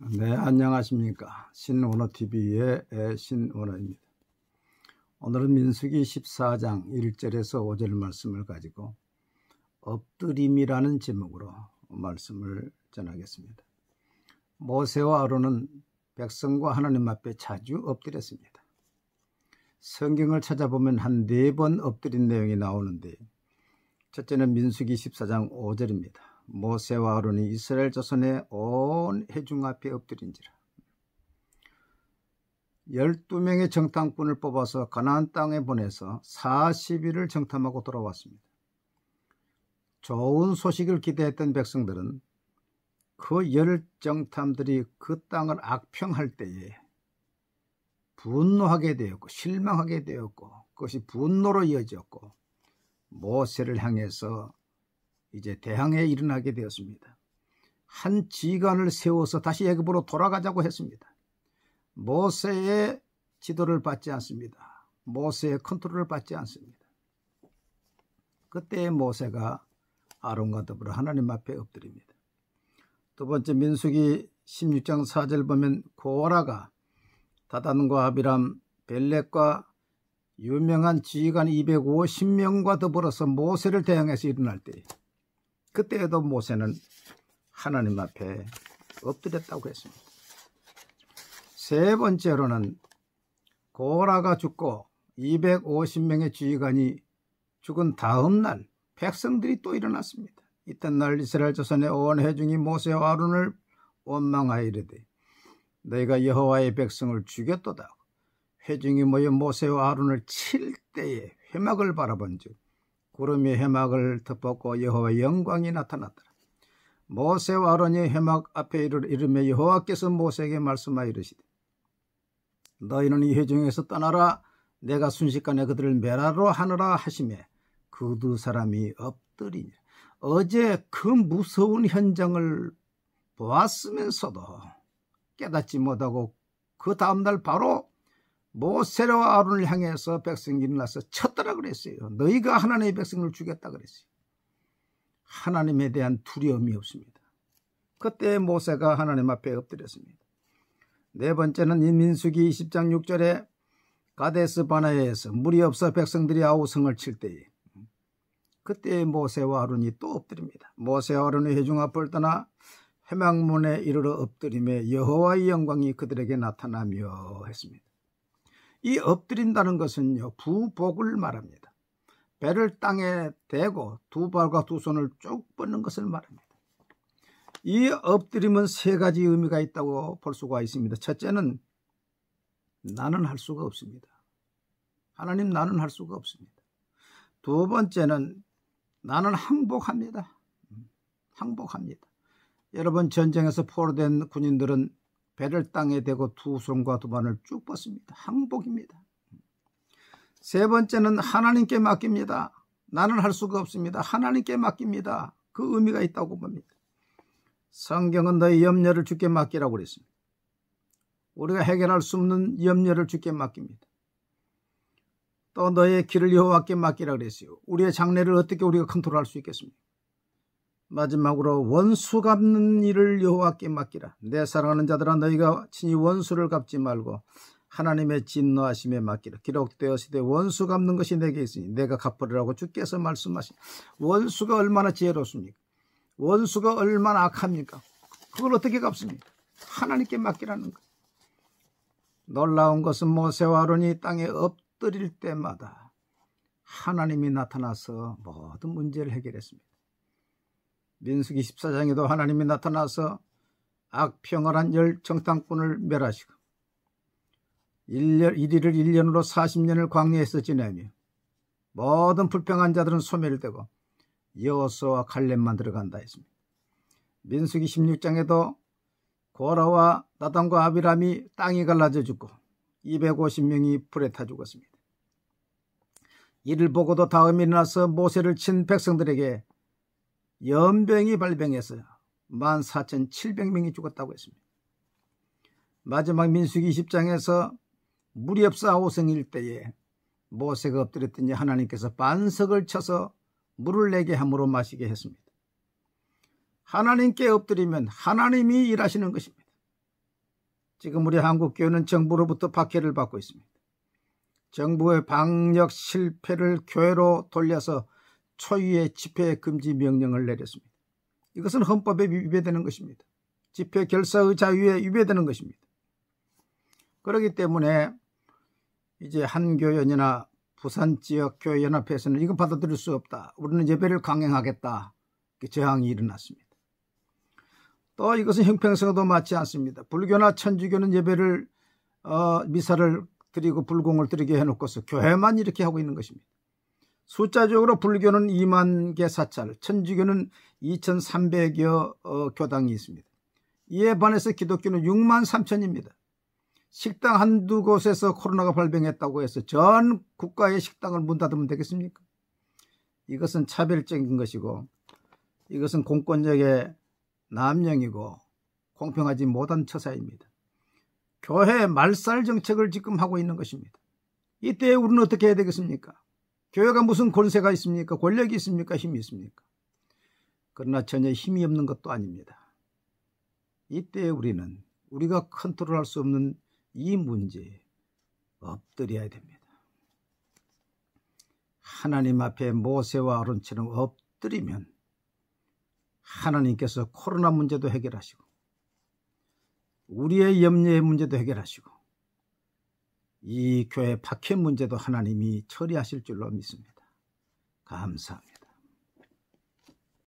네, 안녕하십니까. 신원어TV의 신원어입니다. 오늘은 민수기 14장 1절에서 5절 말씀을 가지고 엎드림이라는 제목으로 말씀을 전하겠습니다. 모세와 아론은 백성과 하나님 앞에 자주 엎드렸습니다. 성경을 찾아보면 한 4번 엎드린 내용이 나오는데, 첫째는 민수기 14장 5절입니다. 모세와 아론이 이스라엘 자손의 온 회중 앞에 엎드린지라. 12명의 정탐꾼을 뽑아서 가나안 땅에 보내서 40일을 정탐하고 돌아왔습니다. 좋은 소식을 기대했던 백성들은 그 정탐들이 그 땅을 악평할 때에 분노하게 되었고 실망하게 되었고, 그것이 분노로 이어졌고 모세를 향해서 이제 대항에 일어나게 되었습니다. 한 지휘관을 세워서 다시 애굽으로 돌아가자고 했습니다. 모세의 지도를 받지 않습니다. 모세의 컨트롤을 받지 않습니다. 그때 모세가 아론과 더불어 하나님 앞에 엎드립니다. 두 번째, 민수기 16장 4절 보면 고라가 다단과 아비람, 벨렉과 유명한 지휘관 250명과 더불어서 모세를 대항해서 일어날 때, 그때에도 모세는 하나님 앞에 엎드렸다고 했습니다. 세 번째로는 고라가 죽고 250명의 지휘관이 죽은 다음 날 백성들이 또 일어났습니다. 이튿날 이스라엘 자손의 온 회중이 모세와 아론을 원망하여 이르되, 너희가 여호와의 백성을 죽였도다. 회중이 모여 모세와 아론을 칠 때에 회막을 바라본즉 구름이 회막을 덮었고 여호와의 영광이 나타났더라. 모세와 아론이 회막 앞에 이르며 여호와께서 모세에게 말씀하여 이르시되, 너희는 이 회중에서 떠나라. 내가 순식간에 그들을 멸하러 하느라 하시매 그 두 사람이 엎드리니라. 어제 그 무서운 현장을 보았으면서도 깨닫지 못하고 그 다음날 바로 모세와 아론을 향해서 백성이 일어나서 쳤더라 그랬어요. 너희가 하나님의 백성을 죽였다 그랬어요. 하나님에 대한 두려움이 없습니다. 그때 모세가 하나님 앞에 엎드렸습니다. 네 번째는 이 민수기 20장 6절에 가데스 바네아에서 물이 없어 백성들이 아우성을 칠 때에, 그때 모세와 아론이 또 엎드립니다. 모세와 아론이 회중 앞을 떠나 회막문에 이르러 엎드리며 여호와의 영광이 그들에게 나타나며 했습니다. 이 엎드린다는 것은요, 부복을 말합니다. 배를 땅에 대고 두 발과 두 손을 쭉 뻗는 것을 말합니다. 이 엎드림은 3가지 의미가 있다고 볼 수가 있습니다. 첫째는 나는 할 수가 없습니다. 하나님, 나는 할 수가 없습니다. 두 번째는 나는 항복합니다. 항복합니다. 여러분, 전쟁에서 포로된 군인들은 배를 땅에 대고 두 손과 두 발을 쭉 뻗습니다. 항복입니다. 세 번째는 하나님께 맡깁니다. 나는 할 수가 없습니다. 하나님께 맡깁니다. 그 의미가 있다고 봅니다. 성경은 너희 염려를 주께 맡기라고 그랬습니다. 우리가 해결할 수 없는 염려를 주께 맡깁니다. 또 너의 길을 여호와께 맡기라 그랬어요. 우리의 장래를 어떻게 우리가 컨트롤할 수 있겠습니까? 마지막으로 원수 갚는 일을 여호와께 맡기라. 내 사랑하는 자들아, 너희가 친히 원수를 갚지 말고 하나님의 진노하심에 맡기라. 기록되었으되 원수 갚는 것이 내게 있으니 내가 갚으리라고 주께서 말씀하신. 원수가 얼마나 지혜롭습니까? 원수가 얼마나 악합니까? 그걸 어떻게 갚습니까? 하나님께 맡기라는 것. 놀라운 것은 모세와 아론이 땅에 엎드릴 때마다 하나님이 나타나서 모든 문제를 해결했습니다. 민수기 14장에도 하나님이 나타나서 악평을 한 정탐꾼을 멸하시고 이리를 1년으로 40년을 광야에서 지내며 모든 불평한 자들은 소멸되고 여호수아와 갈렙만 들어간다 했습니다. 민수기 16장에도 고라와 다단과 아비람이 땅이 갈라져 죽고 250명이 불에 타 죽었습니다. 이를 보고도 다음에 일어나서 모세를 친 백성들에게 연병이 발병해서 14,700명이 죽었다고 했습니다. 마지막 민수기 20장에서 물이 없어 아우성일 때에 모세가 엎드렸더니 하나님께서 반석을 쳐서 물을 내게 함으로 마시게 했습니다. 하나님께 엎드리면 하나님이 일하시는 것입니다. 지금 우리 한국교회는 정부로부터 박해를 받고 있습니다. 정부의 방역 실패를 교회로 돌려서 초유의 집회 금지 명령을 내렸습니다. 이것은 헌법에 위배되는 것입니다. 집회 결사의 자유에 위배되는 것입니다. 그렇기 때문에 이제 한교연이나 부산지역교회연합회에서는 이건 받아들일 수 없다. 우리는 예배를 강행하겠다. 저항이 일어났습니다. 또 이것은 형평성도 맞지 않습니다. 불교나 천주교는 예배를 미사를 드리고 불공을 드리게 해놓고서 교회만 이렇게 하고 있는 것입니다. 숫자적으로 불교는 2만 개 사찰, 천주교는 2,300여 교당이 있습니다. 이에 반해서 기독교는 6만 3천입니다. 식당 한두 곳에서 코로나가 발병했다고 해서 전 국가의 식당을 문 닫으면 되겠습니까? 이것은 차별적인 것이고 이것은 공권력의 남용이고 공평하지 못한 처사입니다. 교회 말살 정책을 지금 하고 있는 것입니다. 이때 우리는 어떻게 해야 되겠습니까? 교회가 무슨 권세가 있습니까? 권력이 있습니까? 힘이 있습니까? 그러나 전혀 힘이 없는 것도 아닙니다. 이때 우리는 우리가 컨트롤할 수 없는 이 문제에 엎드려야 됩니다. 하나님 앞에 모세와 아론처럼 엎드리면 하나님께서 코로나 문제도 해결하시고 우리의 염려의 문제도 해결하시고 이 교회 박해 문제도 하나님이 처리하실 줄로 믿습니다. 감사합니다.